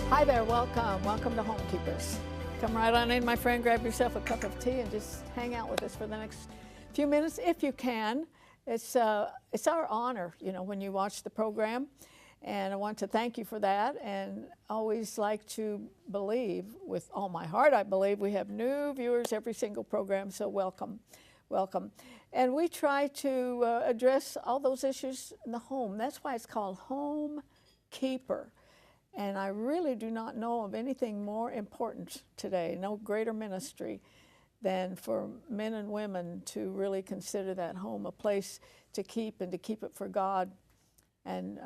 Hi there, welcome. Welcome to Homekeepers. Come right on in, my friend, grab yourself a cup of tea and just hang out with us for the next few minutes if you can. It's our honor, you know, when you watch the program, and I want to thank you for that, and always like to believe, with all my heart I believe, we have new viewers every single program, so welcome, welcome. And we try to address all those issues in the home. That's why it's called Homekeeper. And I really do not know of anything more important today, no greater ministry than for men and women to really consider that home a place to keep and to keep it for God. And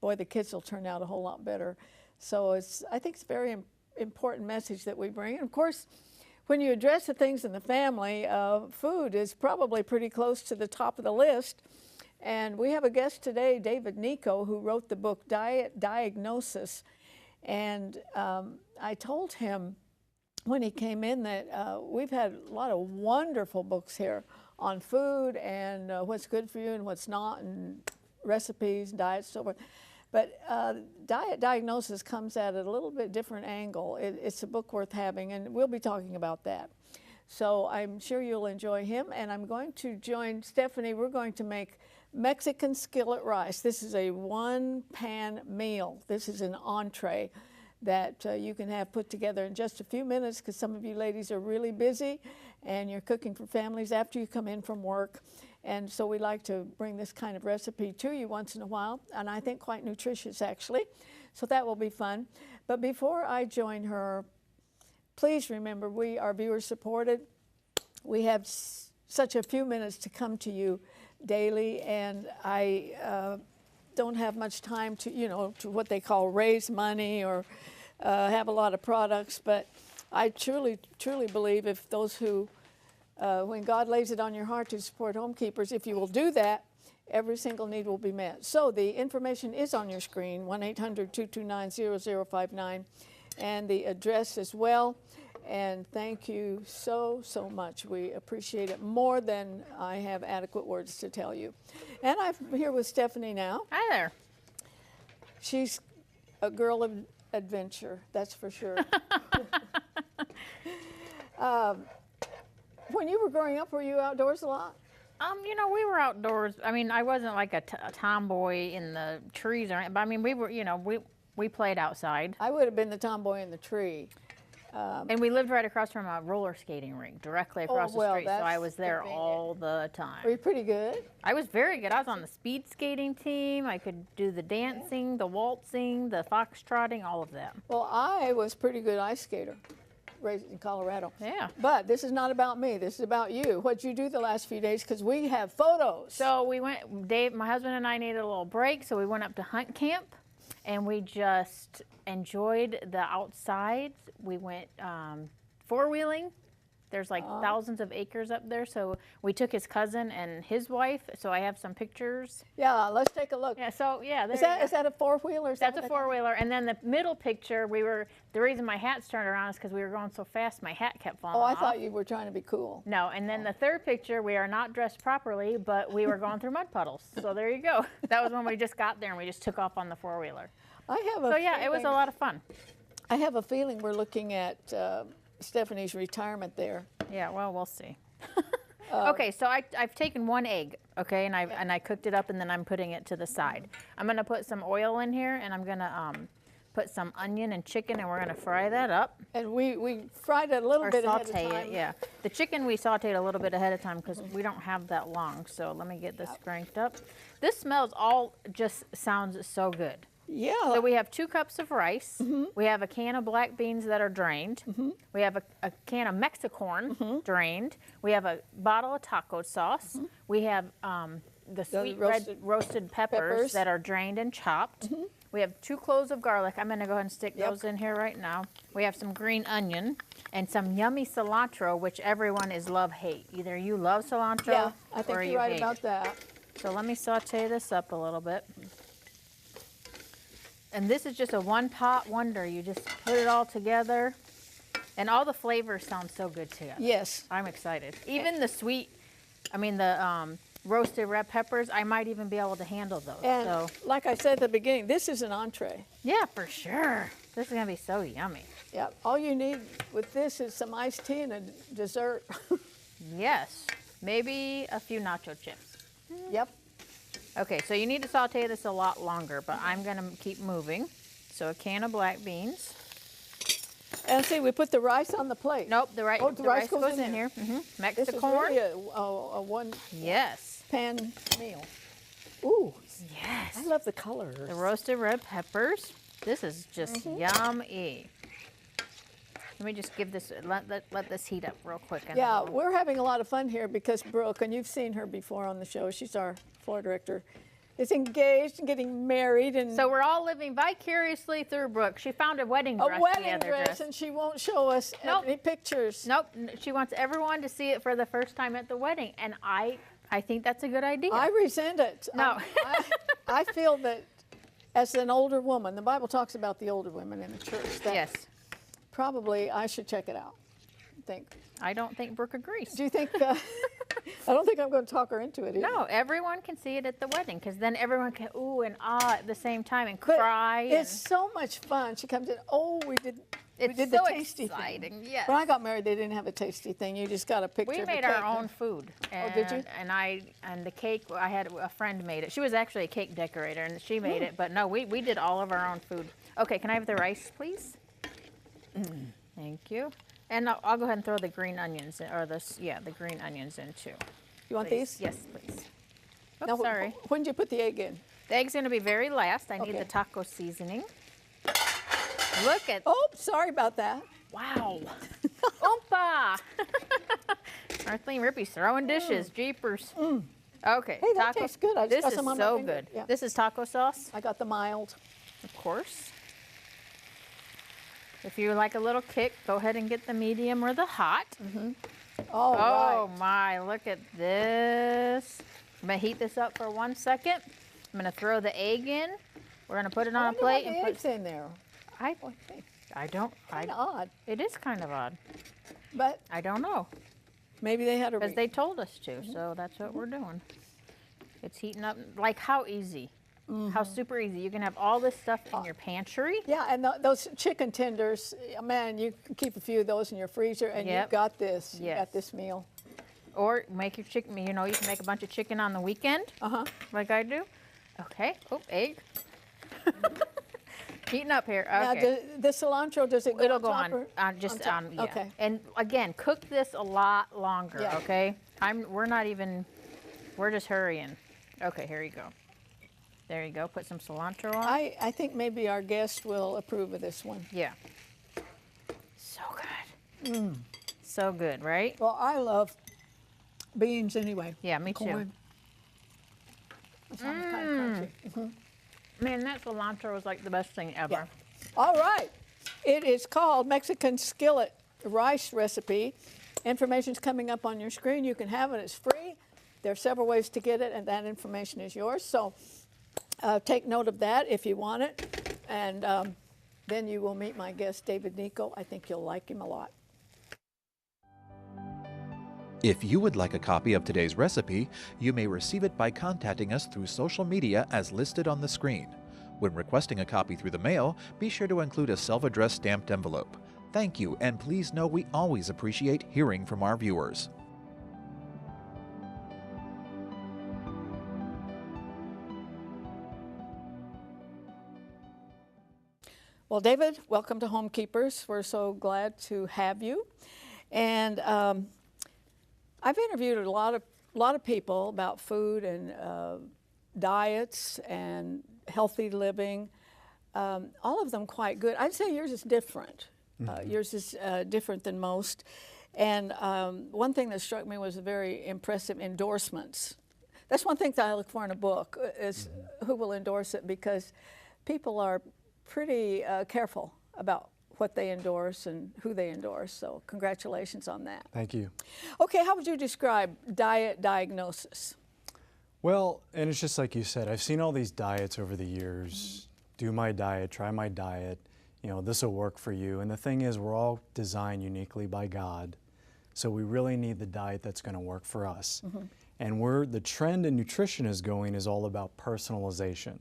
boy, the kids will turn out a whole lot better. So I think it's a very important message that we bring. And of course, when you address the things in the family, food is probably pretty close to the top of the list. And we have a guest today, David Nico, who wrote the book Diet Diagnosis. And I told him when he came in that we've had a lot of wonderful books here on food and what's good for you and what's not, and recipes, diets, so forth. But Diet Diagnosis comes at it a little bit different angle. It's a book worth having, and we'll be talking about that. So I'm sure you'll enjoy him, and I'm going to join Stephanie. We're going to make Mexican skillet rice. This is a one-pan meal. This is an entree that you can have put together in just a few minutes, because some of you ladies are really busy and you're cooking for families after you come in from work. And so we like to bring this kind of recipe to you once in a while, and I think quite nutritious actually. So that will be fun. But before I join her, please remember we are viewer supported. We have such a few minutes to come to you daily, and I don't have much time to, you know, to what they call raise money or have a lot of products, but I truly believe if those who, when God lays it on your heart to support Homekeepers, if you will do that, every single need will be met. So the information is on your screen, 1-800-229-0059, and the address as well. And thank you so much. We appreciate it more than I have adequate words to tell you. And I'm here with Stephanie now. Hi there. She's a girl of adventure, that's for sure. When you were growing up, were you outdoors a lot? You know, we were outdoors. I mean, I wasn't like a tomboy in the trees or anything, but I mean, we were, you know, we played outside. I would have been the tomboy in the tree. And we lived right across from a roller skating rink, directly across the street, so I was there all the time. Were you pretty good? I was very good. I was on the speed skating team. I could do the dancing, the waltzing, the foxtrotting, all of that. Well, I was pretty good ice skater, raised in Colorado. Yeah. But this is not about me. This is about you. What'd you do the last few days? Because we have photos. So we went, Dave, my husband and I needed a little break, so we went up to hunt camp. And we just enjoyed the outside. We went four-wheeling. There's like thousands of acres up there. So we took his cousin and his wife. So I have some pictures. Yeah, let's take a look. Yeah, so yeah. Is that a four-wheeler? That's a four-wheeler. And then the middle picture, the reason my hat's turned around is because we were going so fast, my hat kept falling off. Oh, I thought you were trying to be cool. No, and then the third picture, we are not dressed properly, but we were going through mud puddles. So there you go. That was when we just got there and we just took off on the four-wheeler. So yeah, it was a lot of fun. I have a feeling we're looking at Stephanie's retirement there. Yeah, well, we'll see. Okay, so I've taken one egg, okay, and I cooked it up, and then I'm putting it to the side. I'm going to put some oil in here, and I'm going to put some onion and chicken, and we're going to fry that up. And we fried it a little bit ahead of time. It, yeah. The chicken we sauteed a little bit ahead of time because we don't have that long. So let me get this cranked up. This smells just sounds so good. Yeah. So we have 2 cups of rice. We have a can of black beans that are drained. We have a can of Mexicorn drained. We have a bottle of taco sauce. We have the sweet red roasted peppers that are drained and chopped. We have 2 cloves of garlic. I'm going to go ahead and stick those in here right now. We have some green onion and some yummy cilantro, which everyone is love-hate. Either you love cilantro I think or you're you right hate. about that. So let me saute this up a little bit. And this is just a one-pot wonder. You just put it all together, and all the flavors sound so good together. Yes. I'm excited. Even the sweet, I mean the roasted red peppers. I might even be able to handle those. And So like I said at the beginning, this is an entree. yeah, for sure. This is gonna be so yummy. Yeah, all you need with this is some iced tea and a dessert. Yes, maybe a few nacho chips. Yep. Okay, so you need to saute this a lot longer, but I'm gonna keep moving. So a can of black beans. And see, we put the rice on the plate. Nope, the rice goes in here. This is Mexicorn. really a one Yes. pan meal. Ooh, Yes. I love the colors. The roasted red peppers. This is just yummy. Let me just give this, let this heat up real quick. And Yeah, then we're having a lot of fun here because Brooke, and you've seen her before on the show, she's our floor director, is engaged and getting married. And so we're all living vicariously through Brooke. She found a wedding dress. a wedding dress, and she won't show us any pictures. Nope, she wants everyone to see it for the first time at the wedding, and I think that's a good idea. I resent it. No. I feel that as an older woman, the Bible talks about the older women in the church, that Yes. probably I should check it out. I don't think Brooke agrees. Do you think, I don't think I'm going to talk her into it either. No, everyone can see it at the wedding because then everyone can ooh and ah at the same time and But cry. it's so much fun. She comes in, we did It's the so tasty exciting, thing. yes. When I got married, they didn't have a tasty thing. You just got a picture We of the made cake. our own food. And, did you? And the cake, I had a friend made it. She was actually a cake decorator, and she made it. But no, we did all of our own food. Okay, can I have the rice, please? Thank you. And I'll go ahead and throw the green onions, the green onions in too. You want Please. these? Yes, please. Oops, Now, sorry. When did you put the egg in? The egg's gonna be very last. I need Okay. the taco seasoning. Look at, Oh, sorry about that. wow. Oompa! Arthelene Rippy's throwing dishes, jeepers. Okay, Hey, that tastes good. I just this got is some on my so finger. good. Yeah. This is taco sauce, I got the mild. of course. If you like a little kick, go ahead and get the medium or the hot. Oh, Oh right. my, look at this. I'm gonna heat this up for 1 second. I'm gonna throw the egg in. We're gonna put it on a plate and and eggs in there. I don't, Kind of odd, it is kind of odd. but I don't know, maybe they had a because they told us to, so that's what we're doing. It's heating up, like how easy, how super easy. You can have all this stuff in your pantry. Yeah, and those chicken tenders, man, you can keep a few of those in your freezer, and Yep. you've got this. You Yes. got this meal. Or make your chicken, you know, you can make a bunch of chicken on the weekend, like I do. Okay, oh, egg. Heating up here, Now, okay. the cilantro, does it go It'll on go top or on, yeah. Okay. And again, cook this a lot longer, Yeah. okay? We're just hurrying. Okay, here you go. There you go, put some cilantro on. I think maybe our guest will approve of this one. Yeah. So good. So good, right? Well, I love beans anyway. Yeah, me too. Corn. It sounds kind of crunchy. Man, that cilantro is like the best thing ever. Yeah. All right. It is called Mexican Skillet Rice Recipe. Information's coming up on your screen. You can have it. It's free. There are several ways to get it, and that information is yours. So take note of that if you want it. And then you will meet my guest, David Nico. I think you'll like him a lot. If you would like a copy of today's recipe, you may receive it by contacting us through social media as listed on the screen. When requesting a copy through the mail, be sure to include a self-addressed stamped envelope. Thank you, and please know we always appreciate hearing from our viewers. Well, David, welcome to Homekeepers. We're so glad to have you. And I've interviewed a lot of people about food and diets and healthy living. All of them quite good. I'd say yours is different. Yours is different than most. And one thing that struck me was very impressive endorsements. That's one thing that I look for in a book is who will endorse it, because people are pretty careful about what they endorse and who they endorse. So congratulations on that. Thank you. Okay, how would you describe diet diagnosis? Well, and it's just like you said, I've seen all these diets over the years. Do my diet, try my diet, this will work for you. And the thing is, we're all designed uniquely by God. So we really need the diet that's going to work for us. And where the trend in nutrition is going is all about personalization.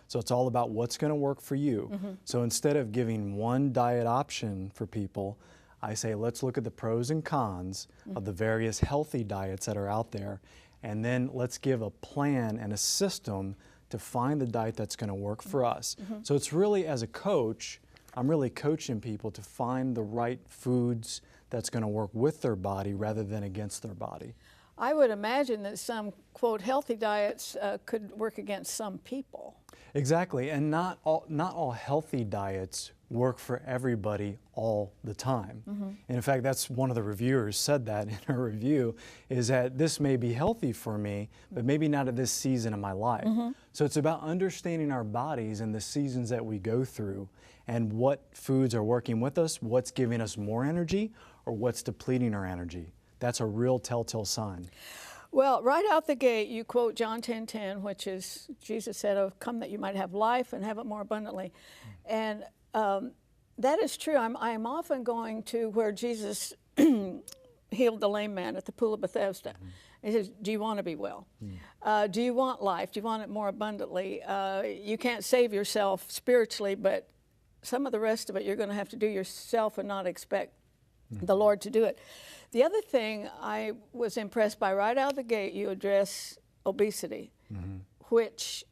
So it's all about what's going to work for you. So instead of giving one diet option for people, I say let's look at the pros and cons of the various healthy diets that are out there, and then let's give a plan and a system to find the diet that's going to work for us. So it's really, as a coach, I'm really coaching people to find the right foods that's going to work with their body rather than against their body. I would imagine that some, quote, healthy diets could work against some people. Exactly, and not all healthy diets work for everybody all the time. And in fact, that's one of the reviewers said that in her review, is that this may be healthy for me, but maybe not at this season of my life. So it's about understanding our bodies and the seasons that we go through and what foods are working with us, what's giving us more energy, or what's depleting our energy. That's a real telltale sign. Well, right out the gate, you quote John 10:10, which is Jesus said, "Oh, come that you might have life and have it more abundantly." And that is true. I'm often going to where Jesus healed the lame man at the pool of Bethesda. He says, "Do you want to be well? Do you want life? Do you want it more abundantly? You can't save yourself spiritually, but some of the rest of it you're going to have to do yourself and not expect the Lord to do it." The other thing I was impressed by, right out of the gate, you address obesity, which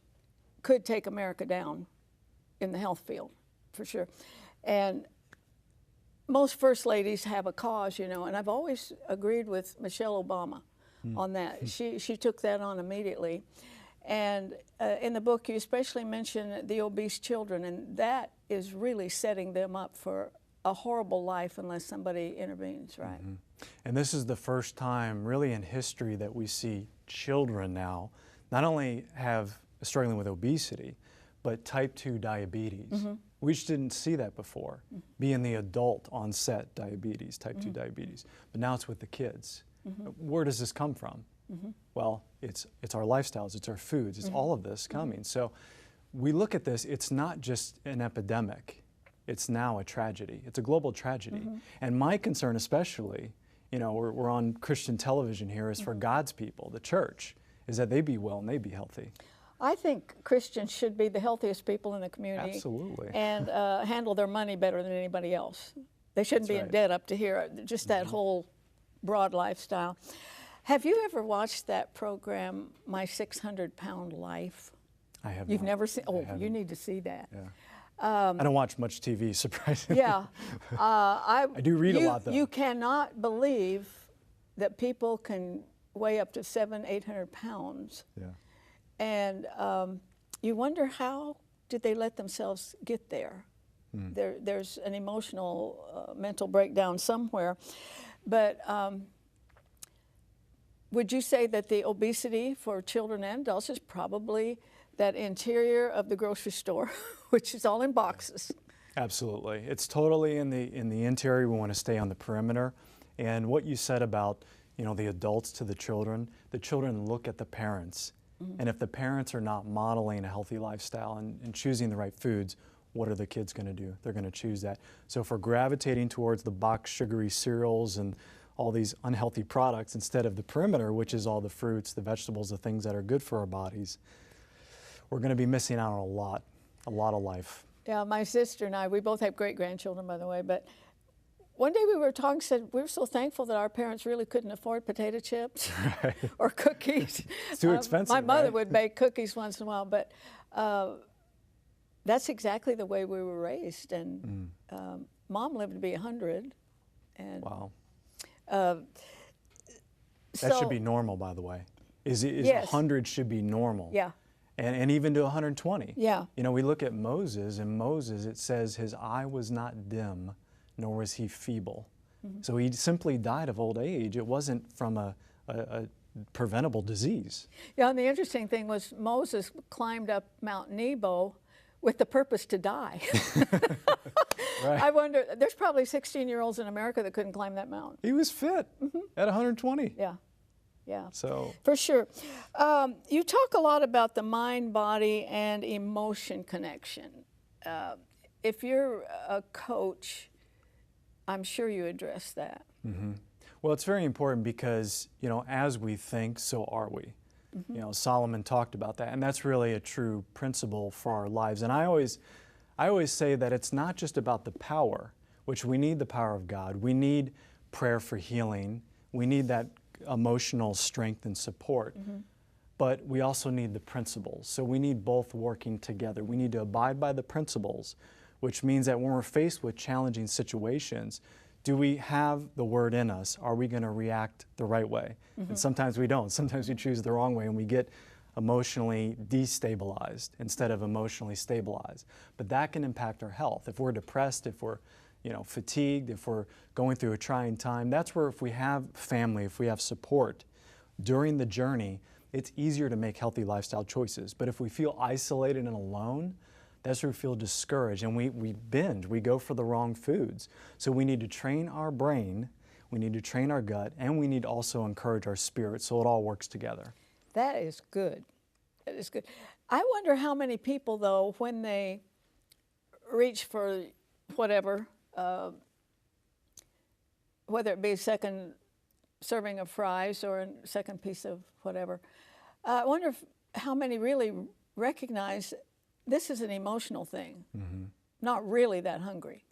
could take America down in the health field, for sure. And most first ladies have a cause, you know, and I've always agreed with Michelle Obama on that. She took that on immediately. And in the book, you especially mention the obese children, and that is really setting them up for a horrible life unless somebody intervenes, right? And this is the first time really in history that we see children now not only have struggling with obesity, but type 2 diabetes. We just didn't see that before, being the adult onset diabetes, type 2 diabetes. But now it's with the kids. Where does this come from? Well, it's our lifestyles, it's our foods, it's all of this coming. So we look at this, it's not just an epidemic. It's now a tragedy. It's a global tragedy. And my concern especially, you know, we're on Christian television here, is for God's people, the church, is that they be well and they be healthy. I think Christians should be the healthiest people in the community. Absolutely. And handle their money better than anybody else. They shouldn't be in debt up to here, just that whole broad lifestyle. Have you ever watched that program, My 600-Pound Life? I have You've not. never seen? Oh, you need to see that. Yeah. I don't watch much TV, surprisingly. Yeah. I do read a lot, though. You cannot believe that people can weigh up to 700-800 pounds. Yeah. And you wonder, how did they let themselves get there? There's an emotional, mental breakdown somewhere. But would you say that the obesity for children and adults is probably that interior of the grocery store, which is all in boxes? Absolutely. It's totally in the interior. We want to stay on the perimeter. And what you said about, you know, the adults to the children look at the parents. And if the parents are not modeling a healthy lifestyle and choosing the right foods, what are the kids going to do? They're going to choose that. So if we're gravitating towards the boxed sugary cereals and all these unhealthy products instead of the perimeter, which is all the fruits, the vegetables, the things that are good for our bodies, we're going to be missing out on a lot of life. Yeah, my sister and I, we both have great-grandchildren, by the way, but one day we were talking, said we were so thankful that our parents really couldn't afford potato chips or cookies. It's too expensive, My mother right? would bake cookies once in a while, but that's exactly the way we were raised. And Mom lived to be 100. And, wow. That That should be normal, by the way. Is Yes. 100 should be normal. Yeah. And even to 120. Yeah. You know, we look at Moses, and Moses, it says his eye was not dim, nor was he feeble. So he simply died of old age. It wasn't from a preventable disease. Yeah, and the interesting thing was Moses climbed up Mount Nebo with the purpose to die. Right. I wonder, there's probably 16-year-olds in America that couldn't climb that mountain. He was fit at 120. Yeah, yeah. So For sure. You talk a lot about the mind, body, and emotion connection. If you're a coach, I'm sure you address that. Well, it's very important because, you know, as we think, so are we. You know, Solomon talked about that, and that's really a true principle for our lives. And I always say that it's not just about the power, which we need the power of God. We need prayer for healing. We need that emotional strength and support. But we also need the principles. So we need both working together. We need to abide by the principles, which means that when we're faced with challenging situations, do we have the word in us? Are we going to react the right way? And sometimes we don't. Sometimes we choose the wrong way and we get emotionally destabilized instead of emotionally stabilized. But that can impact our health. If we're depressed, if we're fatigued, if we're going through a trying time, that's where if we have family, if we have support during the journey, it's easier to make healthy lifestyle choices. But if we feel isolated and alone, that's where we feel discouraged and we binge, we go for the wrong foods. So we need to train our brain, we need to train our gut, and we need to also encourage our spirit so it all works together. That is good. That is good. I wonder how many people, though, when they reach for whatever, whether it be a second serving of fries or a second piece of whatever, I wonder how many really recognize this is an emotional thing, not really that hungry.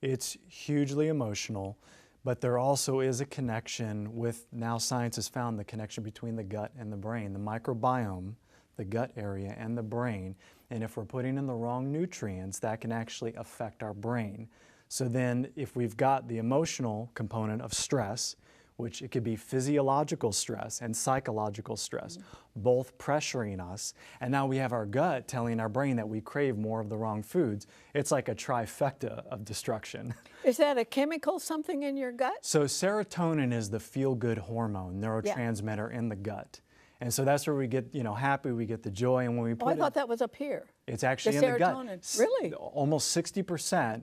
It's hugely emotional, but there also is a connection with, now science has found the connection between the gut and the brain, the microbiome, the gut area and the brain. And if we're putting in the wrong nutrients, that can actually affect our brain. So then if we've got the emotional component of stress, which it could be physiological stress and psychological stress, both pressuring us. And now we have our gut telling our brain that we crave more of the wrong foods. It's like a trifecta of destruction. Is that a chemical, something in your gut? So serotonin is the feel-good hormone, neurotransmitter in the gut. And so that's where we get, happy, we get the joy. And when we put I thought that was up here. It's actually the in the gut. Serotonin, really? Almost 60%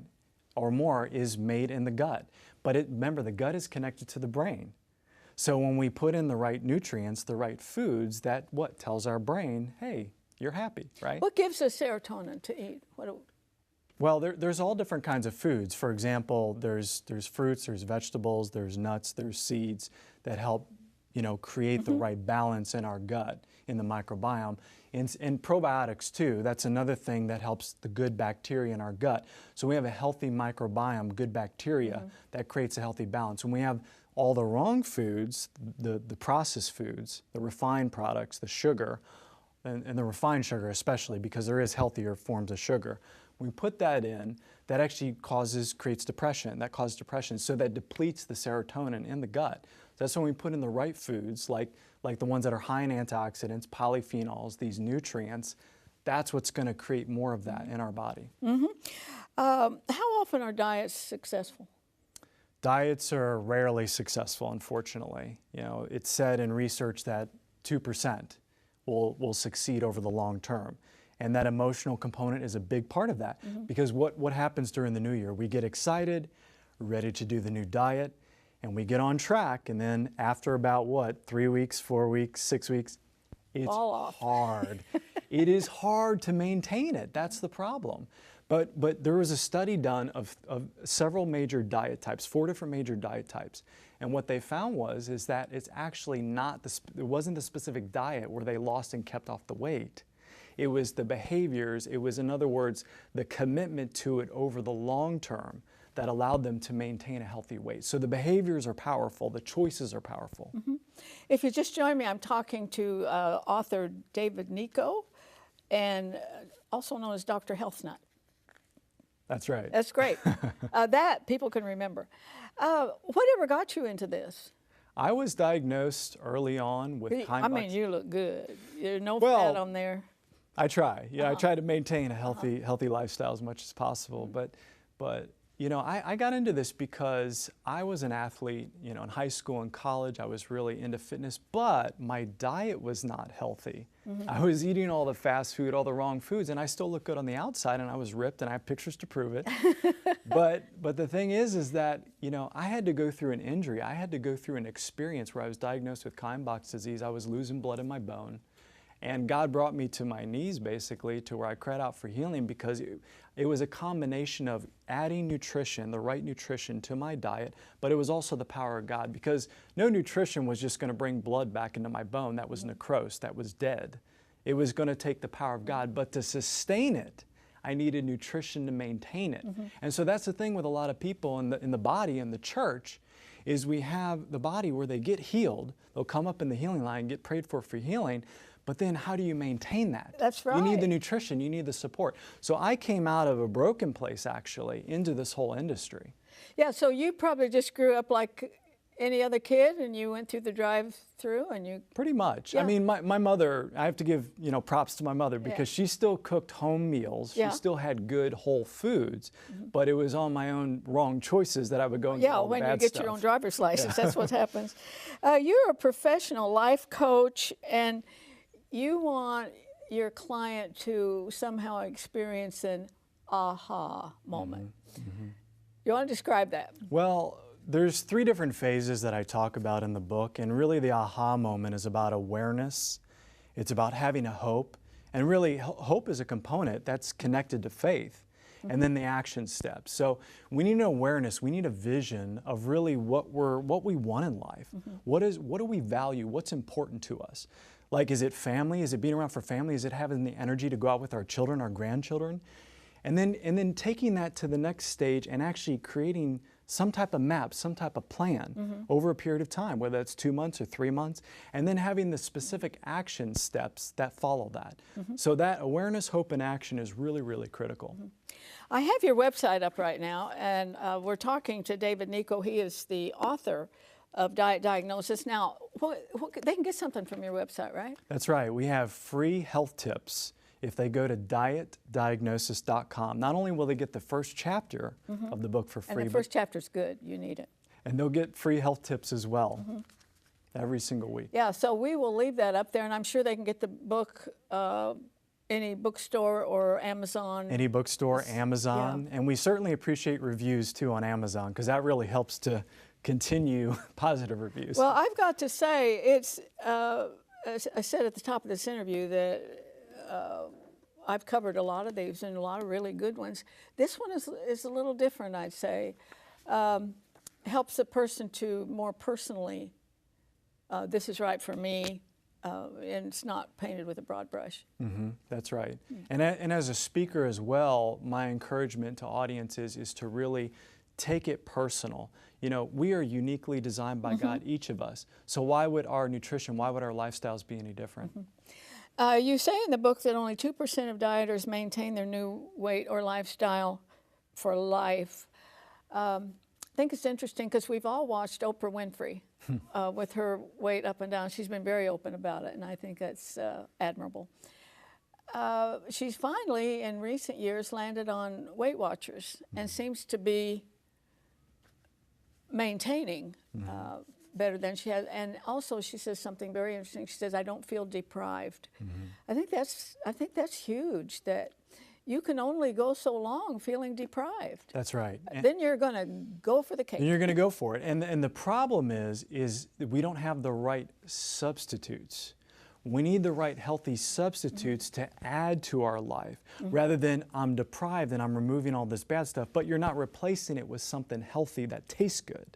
or more is made in the gut. But remember, the gut is connected to the brain. So when we put in the right nutrients, the right foods, that what tells our brain, hey, you're happy, right? What gives us serotonin to eat? Well, there's all different kinds of foods. For example, there's fruits, there's vegetables, there's nuts, there's seeds that help, create the right balance in our gut, in the microbiome. And probiotics too, that's another thing that helps the good bacteria in our gut. So we have a healthy microbiome, good bacteria, that creates a healthy balance. When we have all the wrong foods, the processed foods, the refined products, the sugar, and the refined sugar especially, because there is healthier forms of sugar. When we put that in, that actually creates depression. That causes depression, so that depletes the serotonin in the gut. So that's when we put in the right foods, like the ones that are high in antioxidants, polyphenols, these nutrients, that's what's going to create more of that in our body. How often are diets successful? Diets are rarely successful, unfortunately. It's said in research that 2% will succeed over the long term. And that emotional component is a big part of that. Because what happens during the new year? We get excited, ready to do the new diet, and we get on track, and then after about 3 weeks, 4 weeks, 6 weeks, it's hard. It is hard to maintain it. That's the problem. But there was a study done of several major diet types, 4 different major diet types. And what they found is that it's actually it wasn't the specific diet where they lost and kept off the weight. It was the behaviors, it was, in other words, the commitment to it over the long term that allowed them to maintain a healthy weight. So the behaviors are powerful, the choices are powerful. If you just joined me, I'm talking to author David Nico, and also known as Dr. Health Nut. That's right. That's great. That people can remember. Whatever got you into this? I was diagnosed early on with Heimbuch's. I mean, you look good. There's no fat on there. I try. I try to maintain a healthy lifestyle as much as possible. But I got into this because I was an athlete. In high school and college, I was really into fitness, but my diet was not healthy. I was eating all the fast food, all the wrong foods, and I still look good on the outside, and I was ripped, and I have pictures to prove it. but the thing is that I had to go through an injury. I had to go through an experience where I was diagnosed with Heimbuch's disease. I was losing blood in my bone, And God brought me to my knees, basically, to where I cried out for healing, because it was a combination of adding nutrition, the right nutrition to my diet, but it was also the power of God, because no nutrition was just going to bring blood back into my bone. That was necrose, that was dead. It was going to take the power of God, but to sustain it, I needed nutrition to maintain it. And so that's the thing with a lot of people in the body, in the church, is we have the body where they get healed. They'll come up in the healing line, get prayed for healing, but then how do you maintain that? That's right. You need the nutrition, you need the support. So I came out of a broken place, actually, into this whole industry. Yeah, so you probably just grew up like any other kid, and you went through the drive-through, and you... Pretty much. Yeah. I mean, my mother, I have to give, props to my mother, because she still cooked home meals. Yeah. She still had good whole foods, but it was on my own wrong choices that I would go and get all the when bad you get stuff. your own driver's license, that's what happens. You're a professional life coach, and you want your client to somehow experience an aha moment. You want to describe that? Well, there's 3 different phases that I talk about in the book, and really the aha moment is about awareness. It's about having a hope, and really hope is a component that's connected to faith, and then the action steps. So we need an awareness, we need a vision of really what we want in life. What do we value? What's important to us? Like, is it family? Is it being around for family? Is it having the energy to go out with our children, our grandchildren? And then taking that to the next stage and actually creating some type of map, some type of plan over a period of time, whether that's 2 months or 3 months, and then having the specific action steps that follow that. So that awareness, hope, and action is really, really critical. I have your website up right now, and we're talking to David Nico. He is the author of Diet Diagnosis. Now, they can get something from your website, right? That's right. We have free health tips. If they go to dietdiagnosis.com, not only will they get the first chapter of the book for free, And the first chapter's good. You need it. and they'll get free health tips as well every single week. Yeah, so we will leave that up there, and I'm sure they can get the book any bookstore or Amazon. Any bookstore, Amazon, and we certainly appreciate reviews too on Amazon, because that really helps to continue positive reviews. Well, I've got to say, it's, as I said at the top of this interview, that I've covered a lot of these and a lot of really good ones. This one is a little different, I'd say. Helps a person to more personally, this is right for me, and it's not painted with a broad brush. That's right. And as a speaker as well, my encouragement to audiences is to really take it personal. You know, we are uniquely designed by God, each of us. So why would our nutrition, why would our lifestyles be any different? You say in the book that only 2% of dieters maintain their new weight or lifestyle for life. I think it's interesting because we've all watched Oprah Winfrey with her weight up and down. She's been very open about it, and I think that's admirable. She's finally, in recent years, landed on Weight Watchers and seems to be maintaining better than she has. And also, she says something very interesting. She says, "I don't feel deprived." I think that's huge. That you can only go so long feeling deprived. That's right. Then you're going to go for the cake. And you're going to go for it. And the problem is that we don't have the right substitutes. We need the right healthy substitutes to add to our life, rather than I'm deprived and I'm removing all this bad stuff, but you're not replacing it with something healthy that tastes good.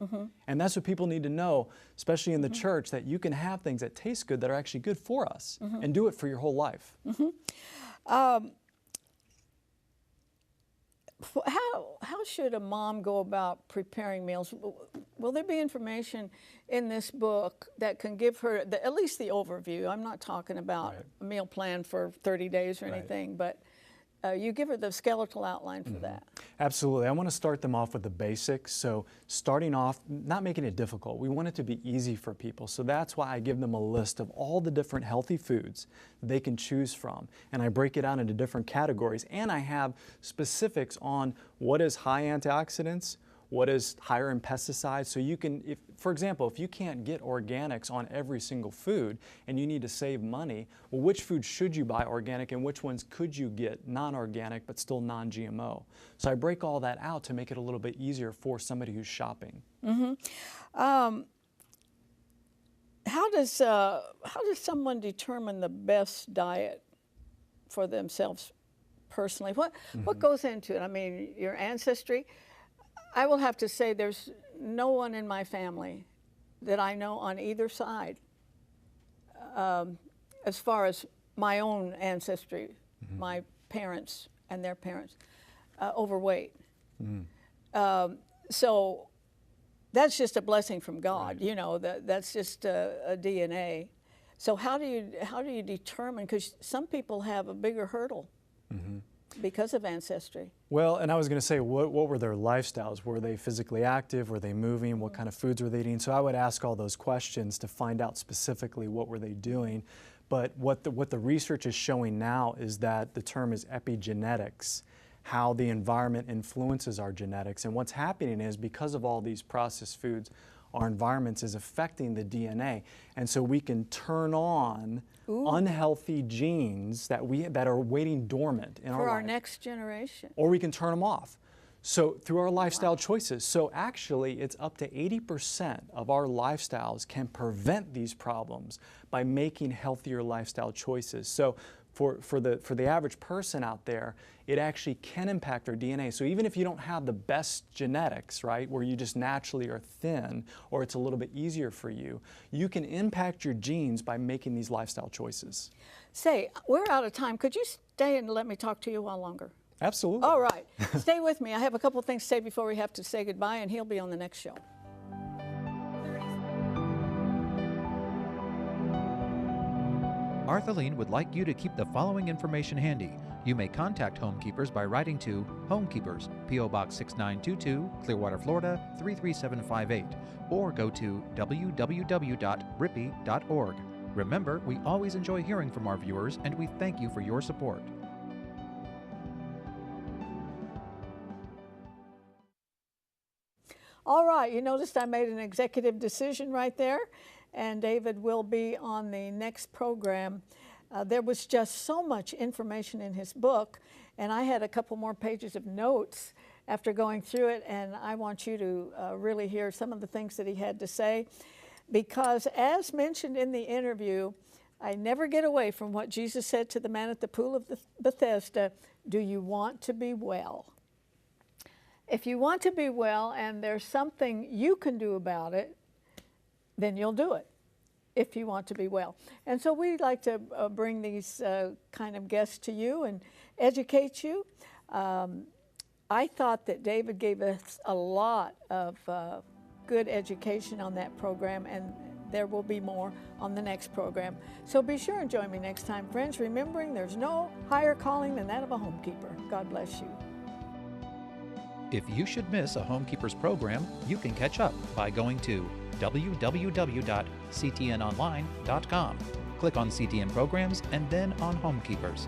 And that's what people need to know, especially in the church, that you can have things that taste good that are actually good for us and do it for your whole life. How should a mom go about preparing meals? Will there be information in this book that can give her at least the overview? I'm not talking about a meal plan for 30 days or anything, but you give her the skeletal outline for that. Absolutely. I want to start them off with the basics. So starting off, not making it difficult. We want it to be easy for people. So that's why I give them a list of all the different healthy foods they can choose from. And I break it out into different categories. And I have specifics on what is high antioxidants, what is higher in pesticides. So you can, for example, if you can't get organics on every single food and you need to save money, well, which food should you buy organic and which ones could you get non-organic but still non-GMO? So I break all that out to make it a little bit easier for somebody who's shopping. how does someone determine the best diet for themselves personally? What goes into it? I mean, your ancestry. I will have to say there's no one in my family that I know on either side, as far as my own ancestry, my parents and their parents, overweight. So that's just a blessing from God, you know. That's just a DNA. So how do you determine? Because some people have a bigger hurdle because of ancestry. Well, and I was going to say, what were their lifestyles? Were they physically active? Were they moving? What kind of foods were they eating? So I would ask all those questions to find out specifically what were they doing. But what the research is showing now is that the term is epigenetics, how the environment influences our genetics. And what's happening is, because of all these processed foods, our environments is affecting the DNA. And so we can turn on unhealthy genes that are waiting dormant in for our our life. next generation. Or we can turn them off. So through our lifestyle choices. So actually it's up to 80% of our lifestyles can prevent these problems by making healthier lifestyle choices. So for the average person out there, it actually can impact their DNA. So even if you don't have the best genetics, right, where you just naturally are thin, or it's a little bit easier for you, you can impact your genes by making these lifestyle choices. Say, we're out of time. Could you stay and let me talk to you a while longer? Absolutely. All right. Stay with me. I have a couple things to say before we have to say goodbye, and he'll be on the next show. Arthelene would like you to keep the following information handy. You may contact Homekeepers by writing to Homekeepers, P.O. Box 6922, Clearwater, Florida 33758, or go to www.rippy.org. Remember, we always enjoy hearing from our viewers, and we thank you for your support. All right, you noticed I made an executive decision right there, and David will be on the next program. There was just so much information in his book, and I had a couple more pages of notes after going through it, and I want you to really hear some of the things that he had to say, because as mentioned in the interview, I never get away from what Jesus said to the man at the pool of Bethesda, do you want to be well? If you want to be well and there's something you can do about it, then you'll do it, if you want to be well. And so we like to bring these kind of guests to you and educate you. I thought that David gave us a lot of good education on that program, and there will be more on the next program. So be sure and join me next time, friends, remembering there's no higher calling than that of a homekeeper. God bless you. If you should miss a Homekeepers program, you can catch up by going to www.ctnonline.com. Click on CTN Programs and then on Homekeepers.